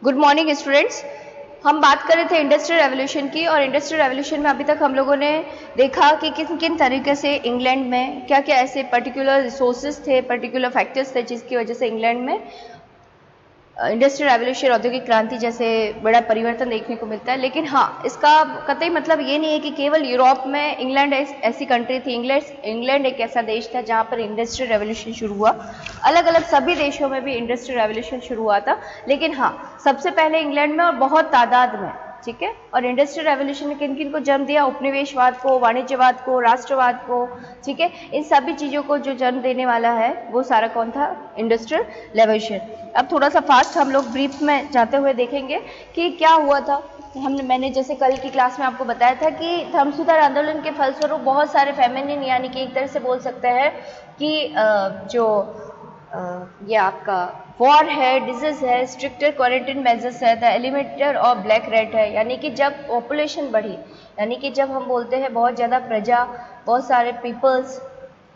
Good morning students. हम बात कर रहे थे इंडस्ट्रियल रेवोल्यूशन की, और इंडस्ट्रियल रेवोल्यूशन में अभी तक हम लोगों ने देखा कि किन किन तरीके से इंग्लैंड में क्या क्या ऐसे पर्टिकुलर रिसोर्सेज थे, पर्टिकुलर फैक्टर्स थे जिसकी वजह से इंग्लैंड में इंडस्ट्रियल रेवोल्यूशन, औद्योगिक क्रांति जैसे बड़ा परिवर्तन देखने को मिलता है। लेकिन हाँ, इसका कतई मतलब ये नहीं है कि केवल यूरोप में इंग्लैंड ऐसी कंट्री थी। इंग्लैंड एक ऐसा देश था जहाँ पर इंडस्ट्रियल रेवोल्यूशन शुरू हुआ। अलग अलग सभी देशों में भी इंडस्ट्रियल रेवोल्यूशन शुरू हुआ था, लेकिन हाँ, सबसे पहले इंग्लैंड में और बहुत तादाद में। ठीक है। और इंडस्ट्रियल रेवोल्यूशन ने किन किन को जन्म दिया? उपनिवेशवाद को, वाणिज्यवाद को, राष्ट्रवाद को। ठीक है। इन सभी चीज़ों को जो जन्म देने वाला है वो सारा कौन था? Industrial revolution. अब थोड़ा सा फास्ट हम लोग ब्रीफ में जाते हुए देखेंगे कि क्या हुआ था। मैंने जैसे कल की क्लास में आपको बताया था कि धर्म सुधार आंदोलन के फलस्वरूप बहुत सारे फेमिनिन, यानी कि एक तरह से बोल सकते हैं कि ये आपका वॉर है, डिजीज है, स्ट्रिक्टर क्वारंटाइन मेजर्स है, the eliminator of black rate है। यानी कि जब पॉपुलेशन बढ़ी, यानी कि जब हम बोलते हैं बहुत ज़्यादा प्रजा, बहुत सारे पीपल्स,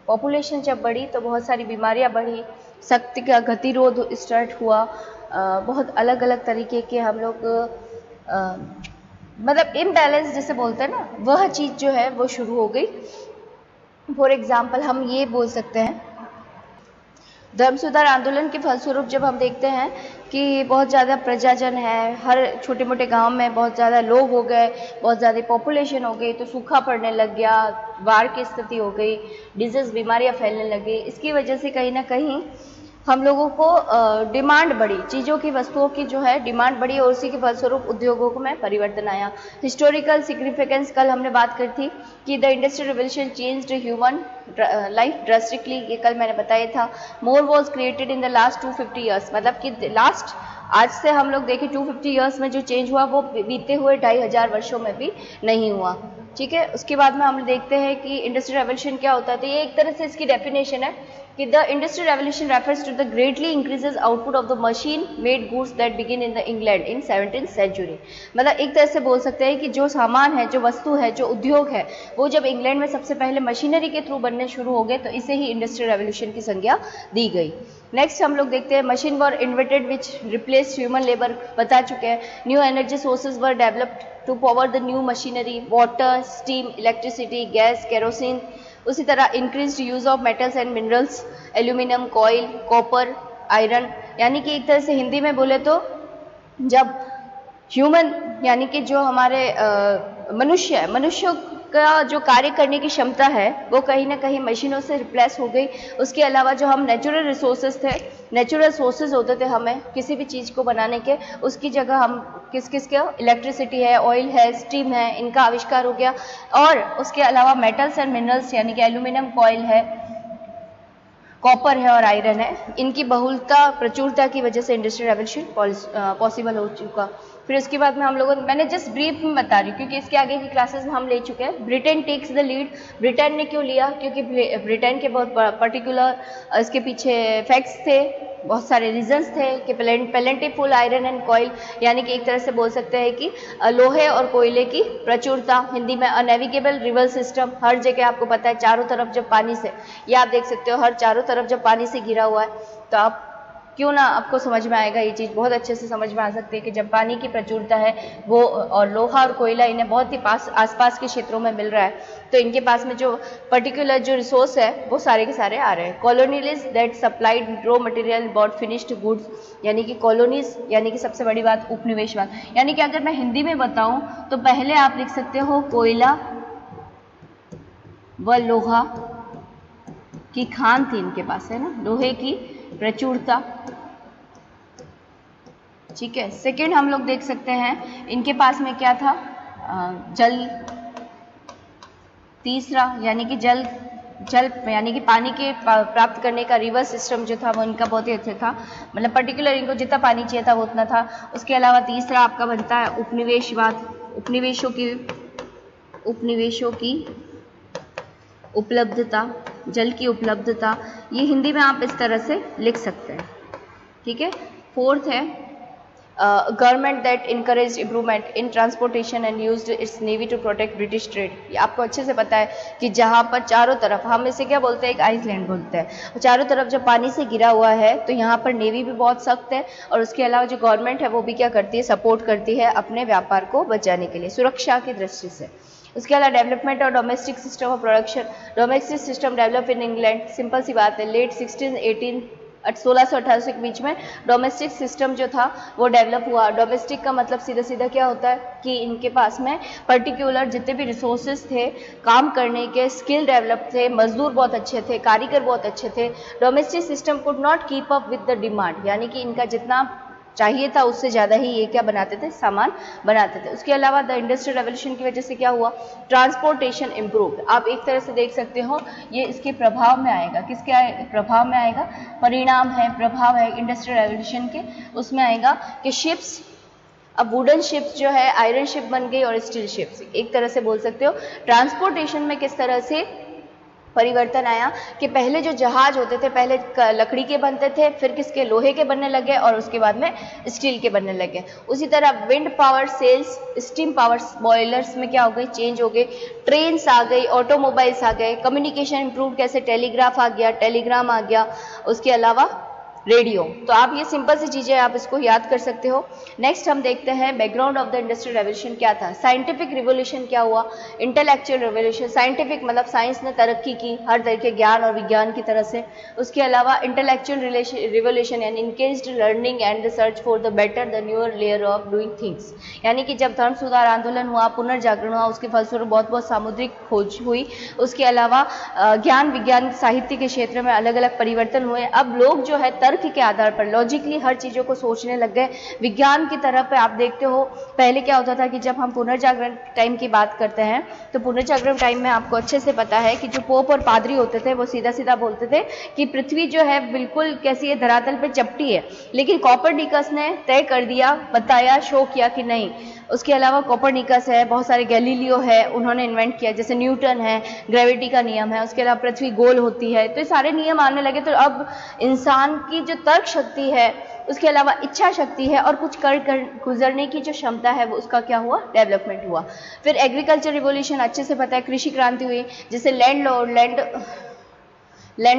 पॉपुलेशन जब बढ़ी तो बहुत सारी बीमारियां बढ़ी, शक्ति का गतिरोध स्टार्ट हुआ, बहुत अलग अलग तरीके के हम लोग मतलब इम्बैलेंस जिसे बोलते हैं ना, वह चीज़ जो है वो शुरू हो गई। फॉर एग्जाम्पल हम ये बोल सकते हैं, धर्म सुधार आंदोलन के फलस्वरूप जब हम देखते हैं कि बहुत ज़्यादा प्रजाजन है, हर छोटे मोटे गांव में बहुत ज़्यादा लोग हो गए, बहुत ज़्यादा पॉपुलेशन हो गई, तो सूखा पड़ने लग गया, बाढ़ की स्थिति हो गई, डिजीज बीमारियां फैलने लगी। इसकी वजह से कहीं ना कहीं हम लोगों को डिमांड बढ़ी, चीज़ों की, वस्तुओं की जो है डिमांड बढ़ी, और उसी के फलस्वरूप उद्योगों में परिवर्तन आया। हिस्टोरिकल सिग्निफिकेंस कल हमने बात करी थी कि the industrial revolution changed human life drastically, ये कल मैंने बताया था। More was created in the last 250 years, मतलब कि लास्ट, आज से हम लोग देखें 250 ईयर्स में जो चेंज हुआ वो बीते हुए 2500 वर्षों में भी नहीं हुआ। ठीक है। उसके बाद में हम देखते हैं कि इंडस्ट्रियल रेवोल्यूशन क्या होता है। तो ये एक तरह से इसकी डेफिनेशन है कि the industrial revolution refers to the greatly increases output of the machine made goods that begin in the England in 17th century. मतलब एक तरह से बोल सकते हैं कि जो सामान है, जो वस्तु है, जो उद्योग है, वो जब इंग्लैंड में सबसे पहले मशीनरी के थ्रू बनने शुरू हो गए तो इसे ही इंडस्ट्रियल रेवोल्यूशन की संज्ञा दी गई। नेक्स्ट हम लोग देखते हैं, machine were invented which replace human labour, बता चुके हैं। New energy sources were developed to power the new machinery, water, steam, electricity, gas, kerosene. उसी तरह increased use of metals and minerals, aluminium, coal, copper, iron. यानी कि एक तरह से हिंदी में बोले तो जब ह्यूमन, यानी कि जो हमारे मनुष्य है, मनुष्यों का जो कार्य करने की क्षमता है वो कहीं ना कहीं मशीनों से रिप्लेस हो गई। उसके अलावा जो हम नेचुरल रिसोर्सेज थे, नेचुरल सोर्सेज होते थे हमें किसी भी चीज़ को बनाने के, उसकी जगह हम किस किस के, इलेक्ट्रिसिटी है, ऑयल है, स्टीम है, इनका आविष्कार हो गया। और उसके अलावा मेटल्स एंड मिनरल्स, यानी कि एल्यूमिनियम, कॉयल है, कॉपर है और आयरन है, इनकी बहुलता, प्रचुरता की वजह से इंडस्ट्रियल रेवोल्यूशन पॉसिबल हो चुका। फिर उसके बाद में हम लोगों, मैंने जस्ट ब्रीफ में बता रही हूँ क्योंकि इसके आगे की क्लासेस में हम ले चुके हैं। Britain takes the lead. Britain ने क्यों लिया? क्योंकि ब्रिटेन के बहुत पर्टिकुलर इसके पीछे फैक्ट्स थे, बहुत सारे रीजंस थे कि प्लेंटीफुल आयरन एंड कॉयल, यानी कि एक तरह से बोल सकते हैं कि लोहे और कोयले की प्रचुरता। हिंदी में अनेविगेबल रिवर सिस्टम, हर जगह आपको पता है चारों तरफ जब पानी से, ये आप देख सकते हो, हर चारों तरफ जब पानी से घिरा हुआ है, तो आप क्यों ना, आपको समझ में आएगा, ये चीज़ बहुत अच्छे से समझ में आ सकती है कि जब पानी की प्रचुरता है वो, और लोहा और कोयला इन्हें बहुत ही आसपास के क्षेत्रों में मिल रहा है, तो इनके पास में जो पर्टिकुलर जो रिसोर्स है वो सारे के सारे आ रहे हैं। Colonies that supplied raw material bought finished goods, यानी कि कॉलोनीज, यानी कि सबसे बड़ी बात उपनिवेशवाद। यानी कि अगर मैं हिंदी में बताऊं तो पहले आप लिख सकते हो कोयला व लोहा की खान थी इनके पास, है ना, लोहे की प्रचुरता। ठीक है। सेकंड हम लोग देख सकते हैं इनके पास में क्या था, जल। तीसरा यानी कि जल यानी कि पानी के प्राप्त करने का रिवर सिस्टम जो था वो इनका बहुत ही अच्छा था, मतलब पर्टिकुलर इनको जितना पानी चाहिए था वो उतना था। उसके अलावा तीसरा आपका बनता है उपनिवेशवाद, उपनिवेशों की उपलब्धता, जल की उपलब्धता। ये हिंदी में आप इस तरह से लिख सकते हैं। ठीक है। फोर्थ है government that encourage improvement in transportation and used its navy to protect British trade. ये आपको अच्छे से पता है कि जहाँ पर चारों तरफ, हम इसे क्या बोलते हैं, एक आइसलैंड बोलते हैं, चारों तरफ जब पानी से घिरा हुआ है तो यहाँ पर नेवी भी बहुत सख्त है, और उसके अलावा जो गवर्नमेंट है वो भी क्या करती है, सपोर्ट करती है अपने व्यापार को बचाने के लिए, सुरक्षा की दृष्टि से। उसके अलावा डेवलपमेंट और domestic system of production, domestic system develop in England, simple सी बात है, लेट 1688 के बीच में डोमेस्टिक सिस्टम जो था वो डेवलप हुआ। डोमेस्टिक का मतलब सीधा सीधा क्या होता है कि इनके पास में पर्टिकुलर जितने भी रिसोर्सेज थे, काम करने के स्किल डेवलप थे, मजदूर बहुत अच्छे थे, कारीगर बहुत अच्छे थे। Domestic system could not keep up with the demand, यानी कि इनका जितना चाहिए था उससे ज़्यादा ही ये क्या बनाते थे, सामान बनाते थे। उसके अलावा द इंडस्ट्रियल रेवोल्यूशन की वजह से क्या हुआ, ट्रांसपोर्टेशन इम्प्रूव्ड। आप एक तरह से देख सकते हो ये इसके प्रभाव में आएगा, किसके प्रभाव में आएगा, परिणाम है, प्रभाव है इंडस्ट्रियल रेवोल्यूशन के, उसमें आएगा कि शिप्स, अब वुडन शिप्स जो है आयरन शिप बन गई और स्टील शिप्स, एक तरह से बोल सकते हो। ट्रांसपोर्टेशन में किस तरह से परिवर्तन आया कि पहले जो जहाज होते थे पहले लकड़ी के बनते थे, फिर किसके, लोहे के बनने लगे, और उसके बाद में स्टील के बनने लगे। उसी तरह wind power sails, steam power boilers में क्या हो गई, चेंज हो गई, ट्रेन्स आ गई, ऑटोमोबाइल्स आ गए, कम्युनिकेशन इंप्रूव, कैसे टेलीग्राफ आ गया, टेलीग्राम आ गया, उसके अलावा रेडियो। तो आप ये सिंपल सी चीज़ें आप इसको याद कर सकते हो। नेक्स्ट हम देखते हैं background of the industrial revolution क्या था। साइंटिफिक रिवोल्यूशन क्या हुआ, इंटेलेक्चुअल रिवोल्यूशन, साइंटिफिक मतलब साइंस ने तरक्की की हर तरह के ज्ञान और विज्ञान की तरह से। उसके अलावा इंटेलेक्चुअल रिवोल्यूशन यानी engaged learning and research for the better the newer layer of doing things, यानी कि जब धर्म सुधार आंदोलन हुआ, पुनर्जागरण हुआ, उसके फलस्वरूप बहुत बहुत सामुद्रिक खोज हुई। उसके अलावा ज्ञान विज्ञान साहित्य के क्षेत्र में अलग अलग परिवर्तन हुए। अब लोग जो है तर्क के आधार पर लॉजिकली हर चीज़ों को सोचने लग गए। विज्ञान की तरफ आप देखते हो, पहले क्या होता था कि जब हम पुनर्जागरण टाइम की बात करते हैं तो पुनर्जागरण टाइम में आपको अच्छे से पता है कि जो पोप और पादरी होते थे वो सीधा सीधा बोलते थे कि पृथ्वी जो है बिल्कुल कैसी है, धरातल पे चपटी है, लेकिन कोपरनिकस ने तय कर दिया, बताया, शो किया कि नहीं। उसके अलावा कोपरनिकस है, बहुत सारे गैलीलियो है, उन्होंने इन्वेंट किया, जैसे न्यूटन है, ग्रेविटी का नियम है, उसके अलावा पृथ्वी गोल होती है, तो ये सारे नियम आने लगे। तो अब इंसान की जो तर्क शक्ति है, उसके अलावा इच्छा शक्ति है और कुछ कर गुजरने की जो क्षमता है वो उसका क्या हुआ, डेवलपमेंट हुआ। फिर एग्रीकल्चर रिवोल्यूशन अच्छे से पता है, कृषि क्रांति हुई, जैसे land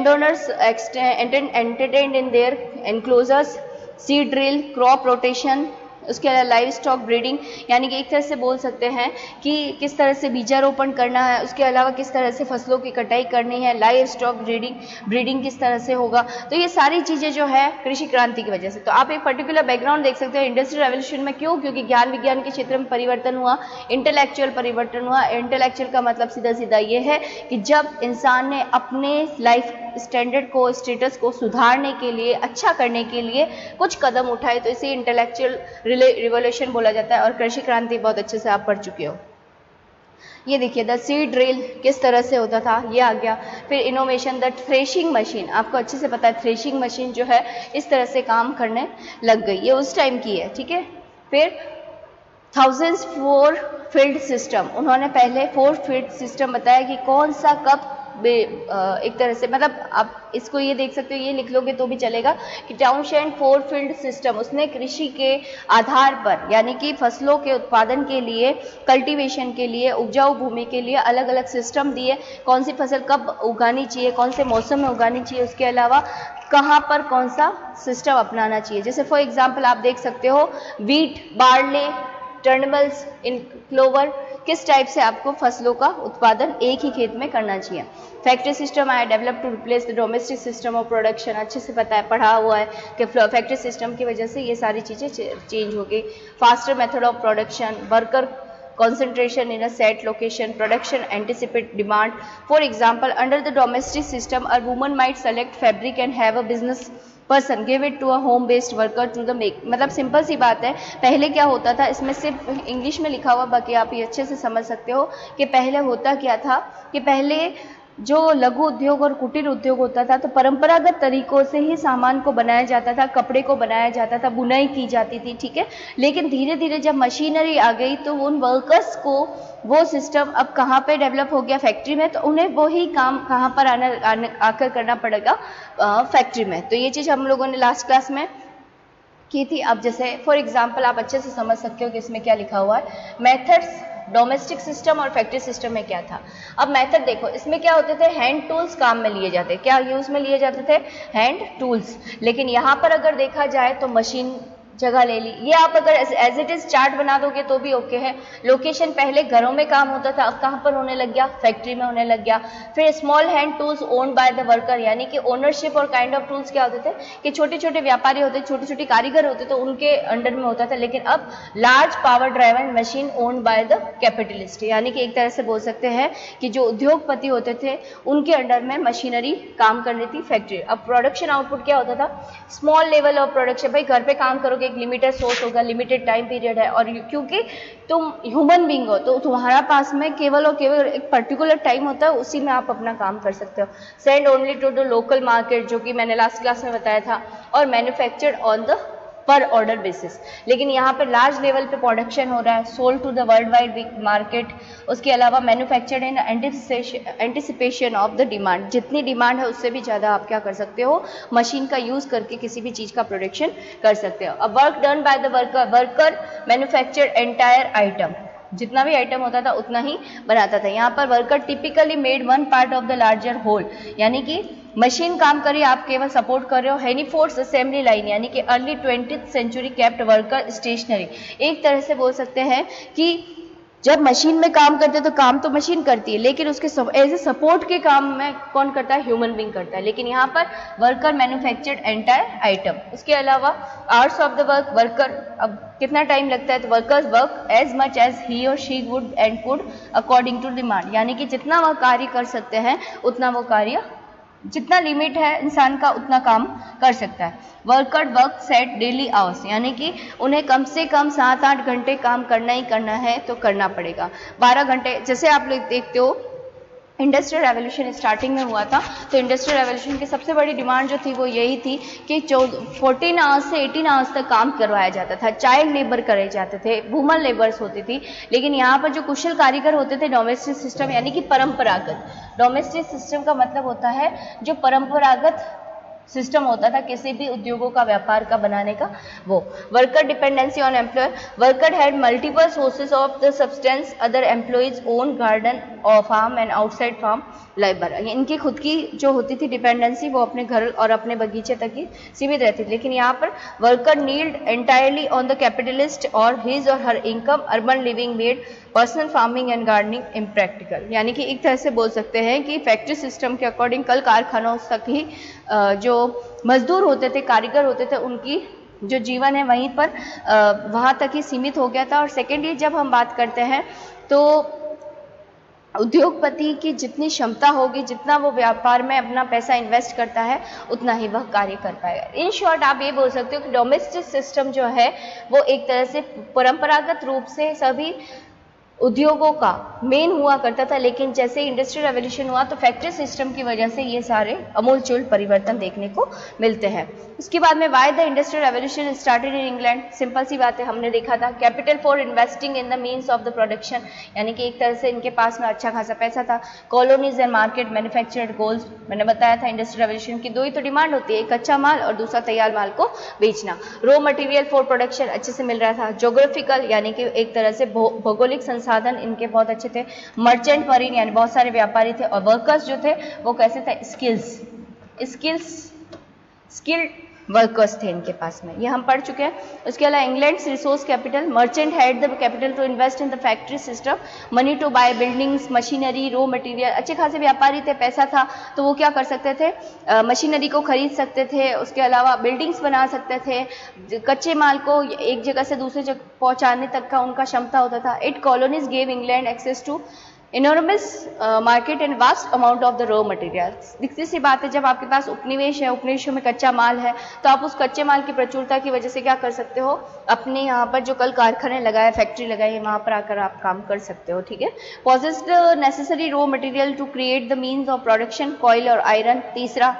owners entertained in their enclosures, seed drill, crop rotation, उसके अलावा लाइव स्टॉक ब्रीडिंग, यानी कि एक तरह से बोल सकते हैं कि किस तरह से बीजारोपण करना है, उसके अलावा किस तरह से फसलों की कटाई करनी है, लाइव स्टॉक ब्रीडिंग किस तरह से होगा। तो ये सारी चीज़ें जो है कृषि क्रांति की वजह से। तो आप एक पर्टिकुलर बैकग्राउंड देख सकते हो इंडस्ट्रियल रेवोल्यूशन में, क्यों, क्योंकि ज्ञान विज्ञान के क्षेत्र में परिवर्तन हुआ, इंटेलेक्चुअल परिवर्तन हुआ। इंटेलेक्चुअल का मतलब सीधा सीधा ये है कि जब इंसान ने अपने लाइफ स्टैंडर्ड को, स्टेटस को सुधारने के लिए, अच्छा करने के लिए कुछ कदम उठाए, तो इसे इंटेलेक्चुअल रिवोल्यूशन बोला जाता है। और कृषि क्रांति बहुत अच्छे से आप पढ़ चुके हो। ये देखिए द सीड ड्रिल किस तरह से होता था, ये आ गया। फिर इनोवेशन, द थ्रेशिंग मशीन, आपको अच्छे से पता है थ्रेशिंग मशीन जो है इस तरह से काम करने लग गई, ये उस टाइम की है, ठीक है। फिर 1004 फील्ड सिस्टम, उन्होंने पहले 4 फील्ड सिस्टम बताया कि कौन सा कब एक तरह से, मतलब आप इसको ये देख सकते हो, ये लिख लोगे तो भी चलेगा कि टाउनशेंड 4 फील्ड सिस्टम, उसने कृषि के आधार पर, यानी कि फसलों के उत्पादन के लिए, कल्टीवेशन के लिए, उपजाऊ भूमि के लिए अलग अलग सिस्टम दिए, कौन सी फसल कब उगानी चाहिए, कौन से मौसम में उगानी चाहिए, उसके अलावा कहाँ पर कौन सा सिस्टम अपनाना चाहिए। जैसे फॉर एग्जाम्पल आप देख सकते हो वीट, बार्ले, टर्नबल्स, इन क्लोवर, किस टाइप से आपको फसलों का उत्पादन एक ही खेत में करना चाहिए। फैक्ट्री सिस्टम आया, develop to replace the domestic system of production, अच्छे से पता है, पढ़ा हुआ है कि फैक्ट्री सिस्टम की वजह से ये सारी चीज़ें चेंज हो गई। Faster method of production, worker concentration in a set location, production anticipate demand. For example, under the domestic system, a woman might select fabric and have a business person give it to a home based worker to the make. मतलब simple सी बात है, पहले क्या होता था, इसमें सिर्फ इंग्लिश में लिखा हुआ, बाकी आप ये अच्छे से समझ सकते हो कि पहले होता क्या था कि पहले जो लघु उद्योग और कुटीर उद्योग होता था तो परंपरागत तरीकों से ही सामान को बनाया जाता था, कपड़े को बनाया जाता था, बुनाई की जाती थी, ठीक है। लेकिन धीरे धीरे जब मशीनरी आ गई तो उन वर्कर्स को वो सिस्टम अब कहाँ पे डेवलप हो गया, फैक्ट्री में, तो उन्हें वही काम कहाँ पर आकर करना पड़ेगा, फैक्ट्री में। तो ये चीज़ हम लोगों ने लास्ट क्लास में की थी। अब जैसे फॉर एग्जांपल आप अच्छे से समझ सकते हो कि इसमें क्या लिखा हुआ है, मेथड्स डोमेस्टिक सिस्टम और फैक्ट्री सिस्टम में क्या था। अब मेथड देखो, इसमें क्या होते थे, हैंड टूल्स काम में लिए जाते, क्या यूज में लिए जाते थे, हैंड टूल्स। लेकिन यहाँ पर अगर देखा जाए तो मशीन जगह ले ली। ये आप अगर एज इट इज चार्ट बना दोगे तो भी ओके है। लोकेशन पहले घरों में काम होता था, अब कहाँ पर होने लग गया, फैक्ट्री में होने लग गया। फिर small hand tools owned by the worker, यानी कि ओनरशिप और काइंड ऑफ टूल्स क्या होते थे कि छोटे छोटे व्यापारी होते, छोटे छोटे कारीगर होते तो उनके अंडर में होता था। लेकिन अब large power driven machine owned by the capitalist, यानी कि एक तरह से बोल सकते हैं कि जो उद्योगपति होते थे उनके अंडर में मशीनरी काम कर रही थी, फैक्ट्री। अब प्रोडक्शन आउटपुट क्या होता था, स्मॉल लेवल ऑफ प्रोडक्शन। भाई घर पे काम करोगे, एक लिमिटेड सोर्स होगा, लिमिटेड टाइम पीरियड है, और क्योंकि तुम ह्यूमन बीइंग हो तो तुम्हारा पास में केवल और केवल एक पर्टिकुलर टाइम होता है, उसी में आप अपना काम कर सकते हो। Send only to the local market, जो कि मैंने लास्ट क्लास में बताया था, और manufactured on the per order basis. लेकिन यहाँ पर लार्ज लेवल पे प्रोडक्शन हो रहा है, sold to the world wide market. उसके अलावा manufactured in anticipation of the demand, जितनी डिमांड है उससे भी ज़्यादा आप क्या कर सकते हो, मशीन का यूज़ करके किसी भी चीज़ का प्रोडक्शन कर सकते हो। अब work done by the worker, worker manufactured entire item, जितना भी आइटम होता था उतना ही बनाता था। यहाँ पर worker typically made one part of the larger whole, यानी कि मशीन काम करी, आप केवल सपोर्ट कर रहे हो। हेनीफोर्ड्स असेंबली लाइन, यानी कि early 20th century kept worker stationary. एक तरह से बोल सकते हैं कि जब मशीन में काम करते तो काम तो मशीन करती है, लेकिन उसके एज ए सपोर्ट के काम में कौन करता है, ह्यूमन बीइंग करता है। लेकिन यहाँ पर वर्कर मैन्युफैक्चर्ड एंटायर आइटम। उसके अलावा hours of the work, worker अब कितना टाइम लगता है, तो workers work as much as he और she would and could according to demand, यानी कि जितना वह कार्य कर सकते हैं उतना वो कार्य, जितना लिमिट है इंसान का उतना काम कर सकता है। Worker work set daily hours, यानी कि उन्हें कम से कम 7-8 घंटे काम करना ही करना है तो करना पड़ेगा। 12 घंटे, जैसे आप लोग देखते हो इंडस्ट्रियल रेवोल्यूशन स्टार्टिंग में हुआ था, तो इंडस्ट्रियल रेवोल्यूशन की सबसे बड़ी डिमांड जो थी वो यही थी कि 14 आवर्स से 18 आवर्स तक काम करवाया जाता था। चाइल्ड लेबर करे जाते थे, वुमन लेबर्स होती थी। लेकिन यहाँ पर जो कुशल कारीगर होते थे, डोमेस्टिक सिस्टम, यानी कि परंपरागत। डोमेस्टिक सिस्टम का मतलब होता है जो परंपरागत सिस्टम होता था किसी भी उद्योगों का, व्यापार का बनाने का, वो। Worker dependency on employer, worker had multiple sources of the substance, other employees own garden और farm and outside farm labour. इनकी खुद की जो होती थी डिपेंडेंसी, वो अपने घर और अपने बगीचे तक ही सीमित रहती थी। लेकिन यहाँ पर worker need entirely on the capitalist और हिज और her income, urban living made personal farming and gardening impractical. यानी कि एक तरह से बोल सकते हैं कि फैक्ट्री सिस्टम के अकॉर्डिंग कल कारखानों तक ही जो मजदूर होते थे, कारीगर होते थे, उनकी जो जीवन है वहीं पर वहाँ तक ही सीमित हो गया था। और सेकेंडली जब हम बात करते हैं तो उद्योगपति की जितनी क्षमता होगी, जितना वो व्यापार में अपना पैसा इन्वेस्ट करता है, उतना ही वह कार्य कर पाएगा। इन शॉर्ट आप ये बोल सकते हो कि डोमेस्टिक सिस्टम जो है वो एक तरह से परंपरागत रूप से सभी उद्योगों का मेन हुआ करता था। लेकिन जैसे इंडस्ट्रियल रेवोल्यूशन हुआ तो फैक्ट्री सिस्टम की वजह से ये सारे अमूलचूल परिवर्तन देखने को मिलते हैं। उसके बाद में why the industrial revolution started in England, simple सी बात है, हमने देखा था capital for investing in the means of the production, यानी कि एक तरह से इनके पास में अच्छा खासा पैसा था। Colonies and market, manufactured goals, मैंने बताया था इंडस्ट्रियल रेवोल्यूशन की दो ही तो डिमांड होती है, एक कच्चा माल और दूसरा तैयार माल को बेचना। रॉ मटेरियल फॉर प्रोडक्शन अच्छे से मिल रहा था। ज्योग्राफिकल, यानी कि एक तरह से भौगोलिक साधन इनके बहुत अच्छे थे। मर्चेंट मरीन, यानी बहुत सारे व्यापारी थे। और वर्कर्स जो थे वो कैसे थे, स्किल्ड वर्कर्स थे इनके पास में, ये हम पढ़ चुके हैं। उसके अलावा England resource capital, merchant had the capital to invest in the factory system, money to buy buildings, machinery, raw material. अच्छे खासे व्यापारी थे, पैसा था तो वो क्या कर सकते थे, मशीनरी को खरीद सकते थे। उसके अलावा बिल्डिंग्स बना सकते थे, कच्चे माल को एक जगह से दूसरी जगह पहुंचाने तक का उनका क्षमता होता था। 8 colonies gave England access to enormous market and vast amount of the raw material. दिखती सी बात है, जब आपके पास उपनिवेश है, उपनिवेशों में कच्चा माल है, तो आप उस कच्चे माल की प्रचुरता की वजह से क्या कर सकते हो, अपने यहाँ पर जो कल कारखाने लगाए, फैक्ट्री लगाई है, वहाँ पर आकर आप काम कर सकते हो। ठीक है। Possessed necessary raw material to create the means of production, coal और आयरन। तीसरा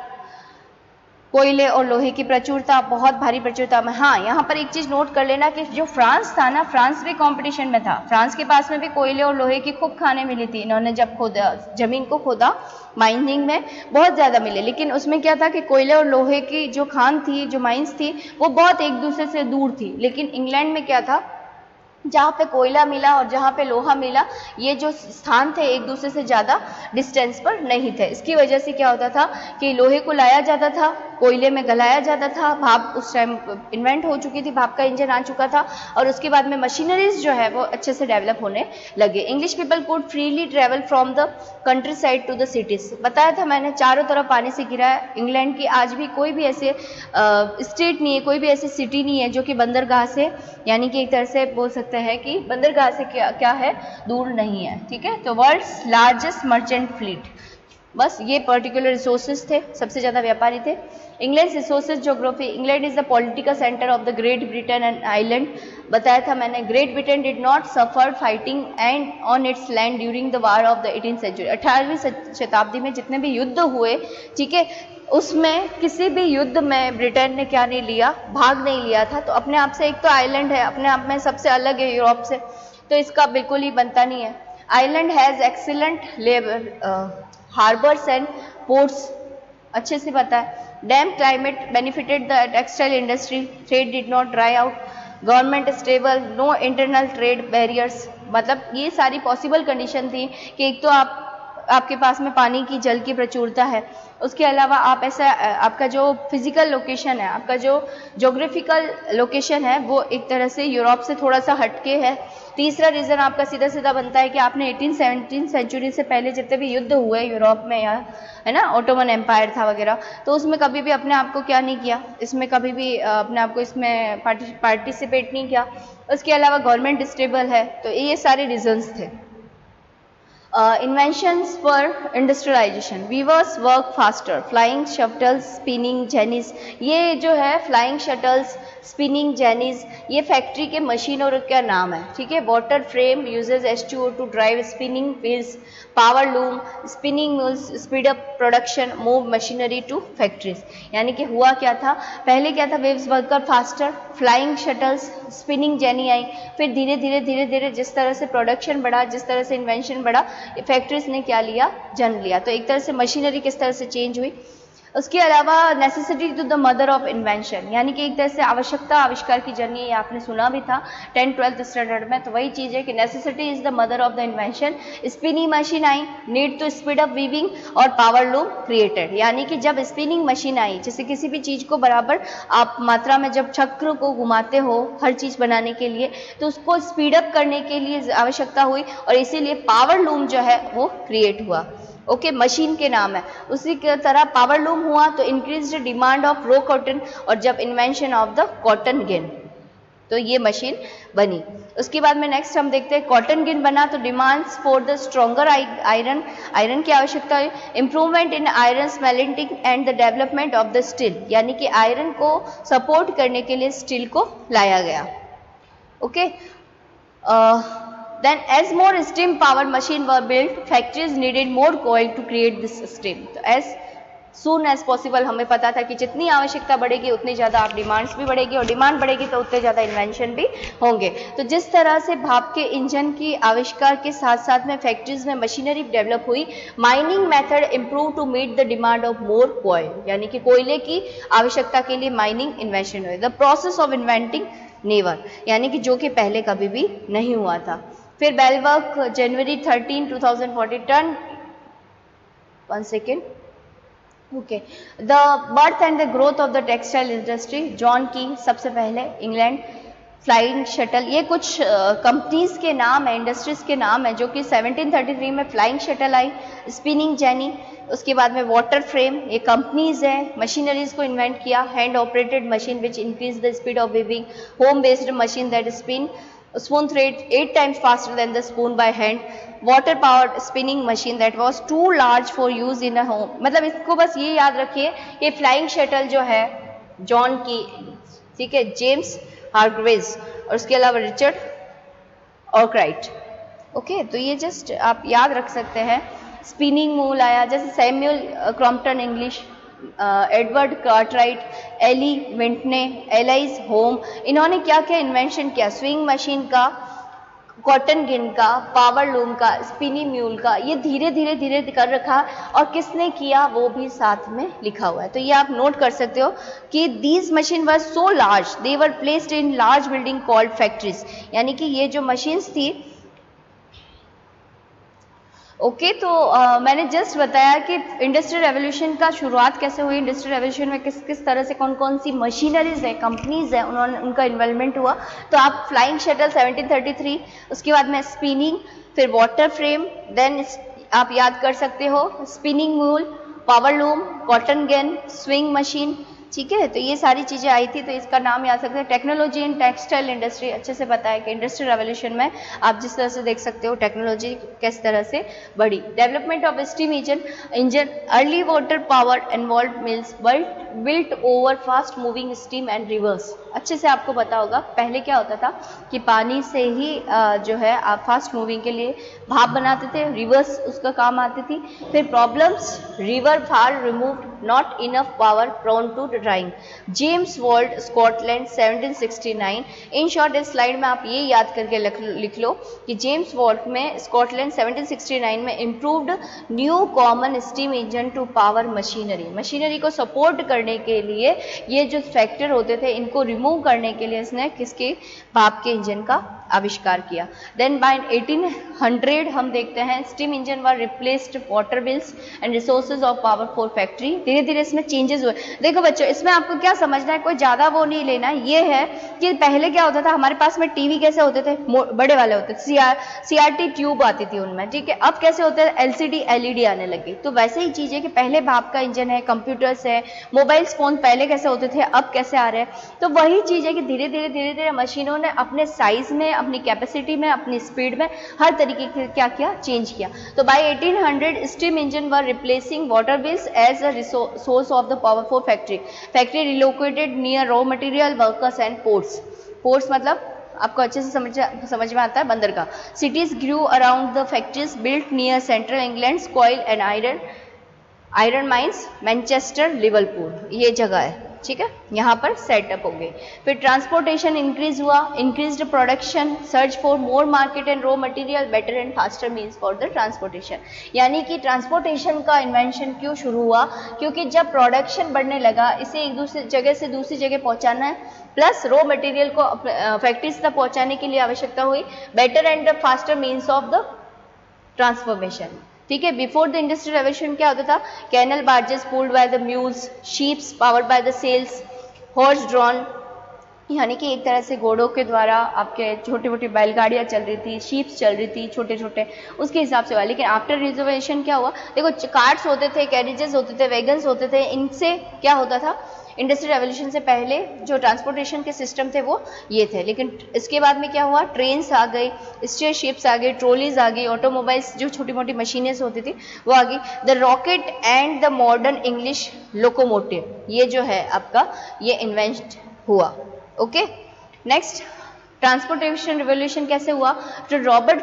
कोयले और लोहे की प्रचुरता, बहुत भारी प्रचुरता में। हाँ, यहाँ पर एक चीज नोट कर लेना कि जो फ्रांस था ना, फ्रांस भी कंपटीशन में था। फ्रांस के पास में भी कोयले और लोहे की खूब खानें मिली थी। इन्होंने जब खोदा, जमीन को खोदा, माइनिंग में बहुत ज्यादा मिले, लेकिन उसमें क्या था कि कोयले और लोहे की जो खान थी, जो माइंस थी, वो बहुत एक दूसरे से दूर थी। लेकिन इंग्लैंड में क्या था, जहाँ पे कोयला मिला और जहाँ पे लोहा मिला, ये जो स्थान थे एक दूसरे से ज़्यादा डिस्टेंस पर नहीं थे। इसकी वजह से क्या होता था कि लोहे को लाया जाता था, कोयले में गलाया जाता था, भाप उस टाइम इन्वेंट हो चुकी थी, भाप का इंजन आ चुका था, और उसके बाद में मशीनरीज जो है वो अच्छे से डेवलप होने लगे। English people could freely travel from the countryside to the cities. बताया था मैंने, चारों तरफ पानी से घिरा है। इंग्लैंड की आज भी कोई भी ऐसे स्टेट नहीं है, कोई भी ऐसी सिटी नहीं है जो कि बंदरगाह से, यानी कि एक तरह से बोल सकते हैं कि बंदरगाह से क्या है, दूर नहीं है। ठीक है, तो वर्ल्ड्स लार्जेस्ट मर्चेंट फ्लीट, बस ये पर्टिकुलर रिसोर्सेज थे, सबसे ज्यादा व्यापारी थे। England resources geography, England is the political centre of the Great Britain and island. बताया था मैंने, Great Britain did not suffer fighting and on its land during the war of the 18th century. 18वीं शताब्दी में जितने भी युद्ध हुए, ठीक है, उसमें किसी भी युद्ध में ब्रिटेन ने क्या नहीं लिया, भाग नहीं लिया था। तो अपने आप से, एक तो आइलैंड है, अपने आप में सबसे अलग है यूरोप से, तो इसका बिल्कुल ही बनता नहीं है। Island has excellent labour harbours and ports, अच्छे से पता है। Damp climate benefited the textile industry, trade did not dry out, government stable, no internal trade barriers. मतलब ये सारी पॉसिबल कंडीशन थी कि एक तो आपके पास में पानी की, जल की प्रचुरता है, उसके अलावा आप ऐसा, आपका जो फिजिकल लोकेशन है, आपका जो ज्योग्राफिकल लोकेशन है, वो एक तरह से यूरोप से थोड़ा सा हटके है। तीसरा रीज़न आपका सीधा सीधा बनता है कि आपने 1817 सेंचुरी से पहले जितने भी युद्ध हुए यूरोप में, या है ना, ऑटोमन एम्पायर था वगैरह, तो उसमें कभी भी अपने आप को क्या नहीं किया, इसमें कभी भी अपने आप को इसमें पार्टिसिपेट नहीं किया। उसके अलावा गवर्नमेंट स्टेबल है, तो ये सारे रीजंस थे। Inventions for industrialization, weavers work faster, flying shuttles, spinning jennies। ये जो है फ्लाइंग शटल्स, स्पिनिंग जेनीज, ये फैक्ट्री के मशीनों का नाम है। ठीक है, water frame uses H2O to drive spinning wheels, power loom, spinning mills speed up production, move machinery to factories. यानी कि हुआ क्या था, पहले क्या था, weaves worker faster, flying shuttles, spinning jenny आई, फिर धीरे धीरे धीरे धीरे जिस तरह से प्रोडक्शन बढ़ा, जिस तरह से इन्वेंशन बढ़ा, फैक्ट्रीज ने क्या लिया, जन्म लिया। तो एक तरह से मशीनरी किस तरह से चेंज हुई। उसके अलावा necessity to the mother of invention, यानी कि एक तरह से आवश्यकता आविष्कार की जननी, ये आपने सुना भी था 10th-12th स्टैंडर्ड में, तो वही चीज़ है कि necessity is the mother of the invention. Spinning machine आई, need to speed up weaving, और पावर लूम क्रिएटेड। यानी कि जब स्पिनिंग मशीन आई, जैसे किसी भी चीज़ को बराबर आप मात्रा में जब चक्र को घुमाते हो हर चीज़ बनाने के लिए, तो उसको स्पीड अप करने के लिए आवश्यकता हुई, और इसीलिए पावर लूम जो है वो क्रिएट हुआ। ओके, मशीन के नाम है। उसी की तरह पावर लूम हुआ तो increase the demand of raw cotton, और जब invention of the cotton gin, तो ये मशीन बनी। उसके बाद में नेक्स्ट हम देखते हैं, कॉटन गिन बना तो demands for the stronger iron, iron की आवश्यकता है। Improvement in iron smelting and the development of the steel, यानी कि आयरन को सपोर्ट करने के लिए स्टील को लाया गया। Okay, then as more steam powered machine were built, factories needed more coal to create this steam। तो as soon as possible, हमें पता था कि जितनी आवश्यकता बढ़ेगी उतनी ज़्यादा आप डिमांड्स भी बढ़ेगी, और डिमांड बढ़ेगी तो उतने ज़्यादा इन्वेंशन भी होंगे। तो जिस तरह से भाप के इंजन की आविष्कार के साथ साथ में फैक्ट्रीज में मशीनरी डेवलप हुई, mining method improve to meet the demand of more coal, यानी कि कोयले की आवश्यकता के लिए माइनिंग इन्वेंशन हुई। The process of inventing never, यानी कि जो कि पहले कभी भी नहीं हुआ था। फिर बेलवर्क जनवरी 13, 2014 turn, 1 second, okay, the birth and the growth of the textile industry, John की सबसे पहले, इंग्लैंड, फ्लाइंग शटल, ये कुछ कंपनीज के नाम है, इंडस्ट्रीज के नाम है, जो कि 1733 में फ्लाइंग शटल आई, स्पिनिंग जेनी, उसके बाद में वाटर फ्रेम, ये कंपनीज है। मशीनरीज को इन्वेंट किया, hand operated machine which increase the speed of weaving, home based machine that spin spoon thread 8 times faster than the spoon by hand, water powered spinning machine that was too large for use in a home। मतलब इसको बस ये याद रखिए, ये flying shuttle जो है John की, ठीक है, जेम्स हार्ग्रीव्स, और उसके अलावा रिचर्ड आर्कराइट। ओके, तो ये जस्ट आप याद रख सकते हैं। स्पिनिंग मूल आया, जैसे Samuel Crompton English, Edward Cartwright, Eli Whitney, Elias Howe, इन्होंने क्या क्या इन्वेंशन किया, स्विंग मशीन का, कॉटन गिन का, पावर लूम का, स्पिनी म्यूल का, ये धीरे धीरे धीरे कर रखा और किसने किया वो भी साथ में लिखा हुआ है। तो ये आप नोट कर सकते हो कि these machine were so large they were placed in large building called factories, यानी कि ये जो मशीन्स थी ओके तो मैंने जस्ट बताया कि इंडस्ट्रियल रेवोल्यूशन का शुरुआत कैसे हुई, इंडस्ट्रियल रेवोल्यूशन में किस किस तरह से कौन कौन सी मशीनरीज है, कंपनीज है, उन्होंने उनका इन्वॉल्वमेंट हुआ। तो आप फ्लाइंग शटल 1733, उसके बाद में स्पिनिंग, फिर वाटर फ्रेम, देन आप याद कर सकते हो spinning mule, power loom, cotton gun, swing machine, ठीक है। तो ये सारी चीजें आई थी, तो इसका नाम याद सकते हैं। टेक्नोलॉजी इन टेक्सटाइल इंडस्ट्री, अच्छे से पता है कि इंडस्ट्रियल रेवोल्यूशन में आप जिस तरह से देख सकते हो टेक्नोलॉजी किस तरह से बढ़ी। Development of steam engine, early water power involve mills built over fast moving steam and reverse. अच्छे से आपको पता होगा पहले क्या होता था कि पानी से ही जो है आप फास्ट मूविंग के लिए भाप बनाते थे, रिवर्स उसका काम आती थी। फिर problems, river far removed, not enough power, prone to drying, James world Scotland 1769। In short इस स्लाइड में आप ये याद करके लिख लो कि जेम्स वर्ल्ड में स्कॉटलैंड 1769 में improved new common steam engine to power machinery, machinery को सपोर्ट करने के लिए ये जो फैक्टर होते थे इनको रिमूव करने के लिए इसने किसके, भाप के इंजन का आविष्कार किया। देन बाय 1800 हम देखते हैं steam engine were replaced water wheels and resources of power for factory. धीरे धीरे इसमें चेंजेस हुए। देखो बच्चों इसमें आपको क्या समझना है, कोई ज्यादा वो नहीं लेना, ये है कि पहले क्या होता था हमारे पास में टीवी कैसे होते थे, बड़े वाले होते थे, सीआरटी ट्यूब आती थी उनमें, ठीक है। अब कैसे होते हैं, एलसीडी एलईडी आने लगी। तो वैसे ही चीज है कि पहले भाप का इंजन है, कंप्यूटर्स है, मोबाइल फोन पहले कैसे होते थे अब कैसे आ रहे हैं। तो वही चीज है कि धीरे धीरे मशीनों ने अपने साइज में, अपनी कैपेसिटी में, अपनी स्पीड में हर तरीके से क्या किया, चेंज किया। तो by 1800 steam engine were replacing water wheels as a source of the power for factory. Factory relocated near raw material workers and ports. Ports मतलब आपको अच्छे से समझ में आता है, बंदरगाह। Cities grew around the factories built near central England, coal and iron mines, Manchester, Liverpool, ये जगह है, ठीक है, यहाँ पर सेटअप हो गए। फिर ट्रांसपोर्टेशन इंक्रीज हुआ, increased production, search for more market and raw material, better and faster means for the transportation. यानी कि ट्रांसपोर्टेशन का इन्वेंशन क्यों शुरू हुआ, क्योंकि जब प्रोडक्शन बढ़ने लगा, इसे एक दूसरी जगह से दूसरी जगह पहुंचाना है, प्लस रॉ मटेरियल को फैक्ट्रीज तक पहुंचाने के लिए आवश्यकता हुई better and faster means of the transformation, ठीक है। बिफोर द इंडस्ट्रियल रेवोल्यूशन क्या होता था, canal barges pulled by the mules, sheeps powered by the sails, horse drawn, यानी कि एक तरह से घोड़ों के द्वारा आपके छोटी मोटी बैलगाड़ियां चल रही थी, शीप्स चल रही थी छोटे छोटे, उसके हिसाब से हुआ। लेकिन आफ्टर रिजर्वेशन क्या हुआ, देखो कार्ट्स होते थे, कैरिजेस होते थे, वैगन्स होते थे, इनसे क्या होता था, इंडस्ट्रियल रेवोल्यूशन से पहले जो ट्रांसपोर्टेशन के सिस्टम थे वो ये थे। लेकिन इसके बाद में क्या हुआ, ट्रेन्स आ गई, स्टीयर शिप्स आ गई, ट्रॉलीज आ गई, ऑटोमोबाइल्स जो छोटी मोटी मशीनें होती थी वो आ गई, the rocket and the modern English locomotive, ये जो है आपका ये इन्वेंट हुआ। ओके, नेक्स्ट ट्रांसपोर्टेशन रिवोल्यूशन कैसे हुआ, जो रॉबर्ट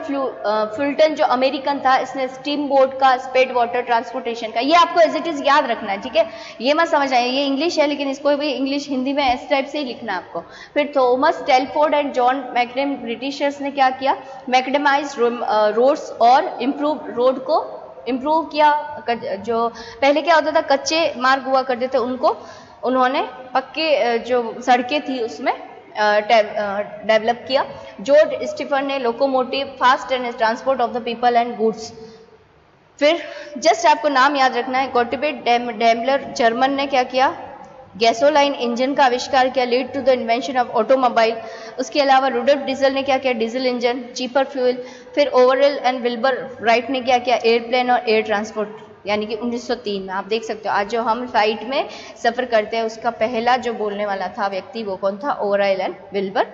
फुल्टन जो अमेरिकन था, इसने स्टीम बोट का, स्पेड वाटर ट्रांसपोर्टेशन का, ये आपको एज इट इज याद रखना है, ठीक है, ये मत समझ आए, ये इंग्लिश है लेकिन इसको भी इंग्लिश हिंदी में इस टाइप से ही लिखना है आपको। फिर Thomas Telford and John McAdam, Britishers ने क्या किया, मैकडमाइज रोड्स और इम्प्रूव रोड को इम्प्रूव किया। जो पहले क्या होता था कच्चे मार्ग हुआ करते थे उनको उन्होंने पक्के जो सड़कें थी उसमें डेवलप किया। जॉर्ज स्टीफन ने locomotive, fast and transport of the people and goods. फिर जस्ट आपको नाम याद रखना है, गोटबेट डेमलर जर्मन ने क्या किया, गैसोलाइन इंजन का आविष्कार किया, lead to the invention of automobile. उसके अलावा रुडोल्फ डीजल ने क्या किया, डीजल इंजन, चीपर फ्यूल। फिर ओवरऑल एंड विल्बर राइट ने क्या किया, एयरप्लेन और एयर ट्रांसपोर्ट, यानी कि 1903 में। आप देख सकते हो आज जो हम फ्लाइट में सफर करते हैं उसका पहला जो बोलने वाला था व्यक्ति वो कौन था, ओवरऑल एंड विल्बर,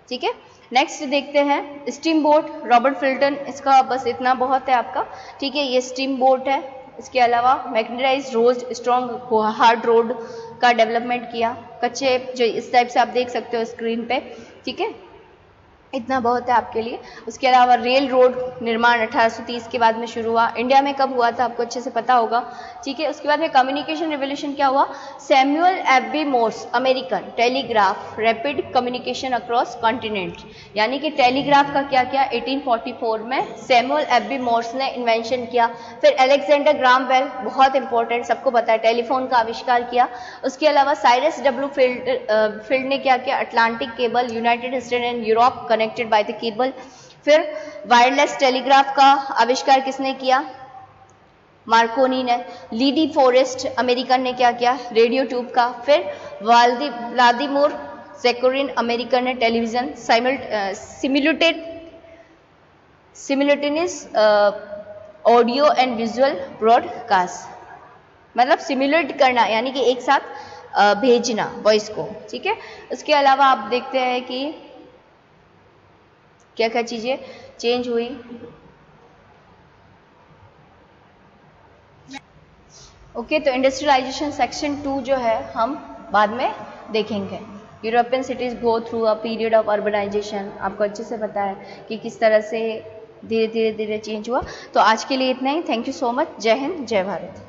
ठीक है। नेक्स्ट देखते हैं स्टीम बोट, रॉबर्ट फुल्टन, इसका बस इतना बहुत है आपका, ठीक है, ये स्टीम बोट है। इसके अलावा magnetised road, strong hard road का डेवलपमेंट किया, कच्चे जो इस टाइप से आप देख सकते हो स्क्रीन पे, ठीक है। इतना बहुत है आपके लिए। उसके अलावा रेल रोड निर्माण 1830 के बाद में शुरू हुआ। इंडिया में कब हुआ था आपको अच्छे से पता होगा, ठीक है। उसके बाद में कम्युनिकेशन रिवोल्यूशन क्या हुआ, Samuel AB Morse, American, telegraph, rapid communication across continent, यानी कि टेलीग्राफ का क्या किया 1844 में सैमुअल एबी मोर्स ने इन्वेंशन किया। फिर अलेक्जेंडर ग्राम बेल, बहुत इंपॉर्टेंट, सबको पता है, टेलीफोन का आविष्कार किया। उसके अलावा साइरस डब्ल्यू फील्ड ने क्या किया, Atlantic cable, United state and Europe connected by the cable. फिर वायरलेस टेलीग्राफ का आविष्कार किसने किया, मार्कोनी ने। लीडी फॉरेस्ट, अमेरिकन ने क्या किया, रेडियो ट्यूब का। फिर व्लादिमीर ज़ेकोरिन, अमेरिकन ने television simultaneous audio and visual broadcast, मतलब सिमुलेट करना यानी कि एक साथ भेजना वॉइस को, ठीक है। उसके अलावा आप देखते हैं कि क्या क्या चीजें चेंज हुई। ओके, तो इंडस्ट्रियलाइजेशन सेक्शन 2 जो है हम बाद में देखेंगे। European cities go through a period of urbanisation, आपको अच्छे से पता है कि किस तरह से धीरे धीरे चेंज हुआ। तो आज के लिए इतना ही। Thank you so much. जय हिंद, जय भारत।